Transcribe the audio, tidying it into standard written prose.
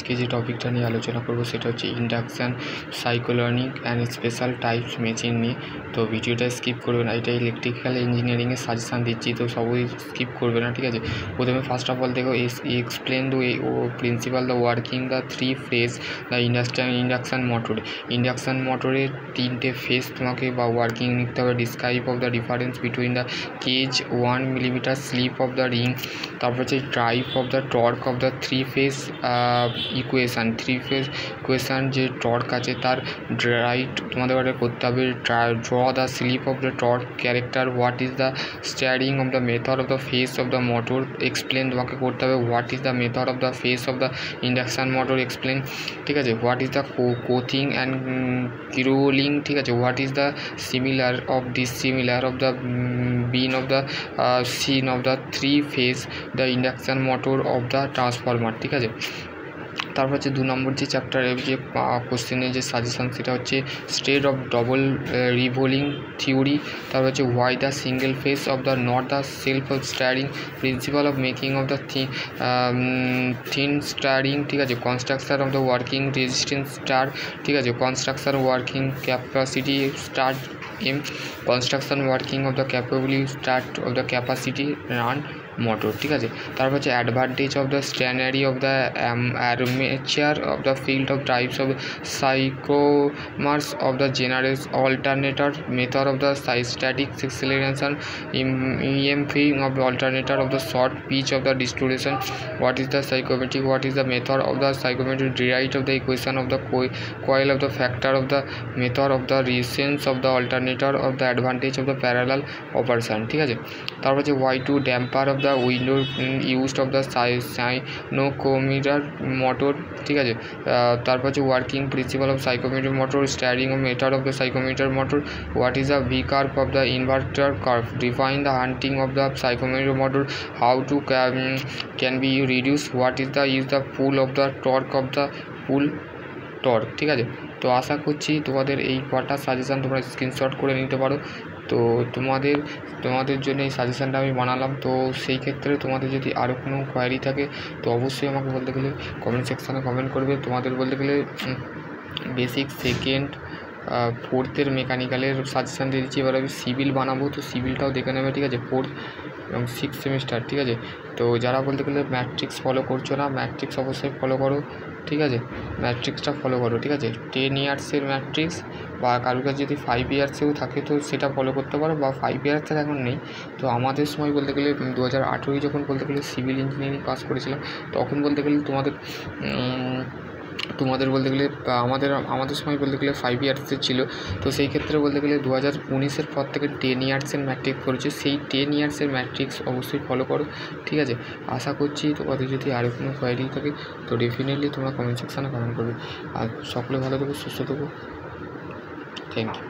আজকে যে টপিকটা নিয়ে আলোচনা করব সেটা হচ্ছে induction, cyclonic and special types machine নিয়ে। তো ভিডিওটা স্কিপ করবে না, এটা ইলেকট্রিক্যাল ইঞ্জিনিয়ারিংয়ের সাজেশান দিচ্ছি, তো সবই স্কিপ করবে না, ঠিক আছে। প্রথমে ফার্স্ট অফ অল দেখো explain the principle the working the three phase the induction motor. Induction মোটরের তিনটে ফেজ তোমাকে বা ওয়ার্কিং নিতে হবে। Describe of the difference between the cage 1 millimetre slip of the ring. তারপর হচ্ছে drive of the torque of the three phase equation. Three phase equation যে torque আছে তার রাইট তোমাদের করতে হবে। Draw the slip of the torque character. What is the steering of the method of the phase of the motor. Explain তোমাকে করতে হবে what is the method of the phase of the induction motor. Explain, ঠিক আছে। What is the cogging and crawling, ঠিক আছে। What is the similar of dissimilar of the been of the seen of the three phase the induction motor of the transformer, ঠিক আছে। তারপর হচ্ছে 2 নম্বর যে চ্যাপ্টারের যে কোশ্চেনের যে সাজেশান সেটা হচ্ছে state of double revolving theory. তারপর হচ্ছে why the single phase of the not the self of starting, principle of making of the thin starting, ঠিক আছে। Construction of the working resistance star, ঠিক আছে। Construction working capacity start M. Construction working of the capability start of the capacity run motor, ঠিক আছে। তারপর হচ্ছে advantage of the stationary of the armature of the field of types of synchronous of the general alternator method of the static acceleration EMFing of the alternator of the short pitch of the distribution. What is the psychometric? What is the method of the psychometric? Derive of the equation of the coil of the factor of the method of the resistance of the alternator of the advantage of the parallel operation, ঠিক আছে। তারপর হচ্ছে Y2 damper of the window used of the সাইনোকোমিটার motor, ঠিক আছে। তারপর হচ্ছে working principal of সাইকোমিটার motor, steering of method of the সাইকোমিটার motor. What is the V curve of the inverter curve. Define the hunting of the সাইকোমিটার motor. How to can be reduce. What is the pool of the torque of the pool torque, ঠিক আছে। তো আশা করছি তোমাদের এই কটা suggestion তোমরা screenshot করে নিতে পারো। তো তোমাদের জন্য এই সাজেশানটা আমি বানালাম। তো সেই ক্ষেত্রে তোমাদের যদি আরও কোনো কোয়ারি থাকে তো অবশ্যই আমাকে বলতে গেলে কমেন্ট সেকশানে কমেন্ট করবে। তোমাদের বলতে গেলে বেসিক, সেকেন্ড, ফোর্থের মেকানিক্যালের সাজেশান দিয়ে দিচ্ছি। এবার আমি সিভিল বানাবো, তো সিভিলটাও দেখে নেবে, ঠিক আছে। 4th এবং 6th সেমিস্টার, ঠিক আছে। তো যারা বলতে গেলে ম্যাট্রিক্স ফলো করছো না, ম্যাট্রিক্স অবশ্যই ফলো করো, ঠিক আছে। ম্যাট্রিক্সটা ফলো করো, ঠিক আছে। 10 ইয়ার্সের ম্যাট্রিক্স বা কারোর কাছে যদি 5 ইয়ার্সেও থাকে তো সেটা ফলো করতে পারো, বা 5 ইয়ার্সটা এখন নেই। তো আমাদের সময় বলতে গেলে 2018 যখন বলতে গেলে সিভিল ইঞ্জিনিয়ারিং পাস করেছিলাম তখন বলতে গেলে তোমাদের বলতে গেলে আমাদের সময় বলতে গেলে 5 ইয়ার্সের ছিল। তো সেই ক্ষেত্রে বলতে গেলে 2019-এর পর থেকে 10 ইয়ার্সের ম্যাট্রিক্স করেছে। সেই 10 ইয়ার্সের ম্যাট্রিক্স অবশ্যই ফলো করো, ঠিক আছে। আশা করছি তোমাদের যদি আরও কোনো কোয়ারি থাকে তো ডেফিনেটলি তোমরা কমেন্ট সেকশানে কমেন্ট করবে। আর সকলে ভালো থেকো, সুস্থ থেকো। Thank you.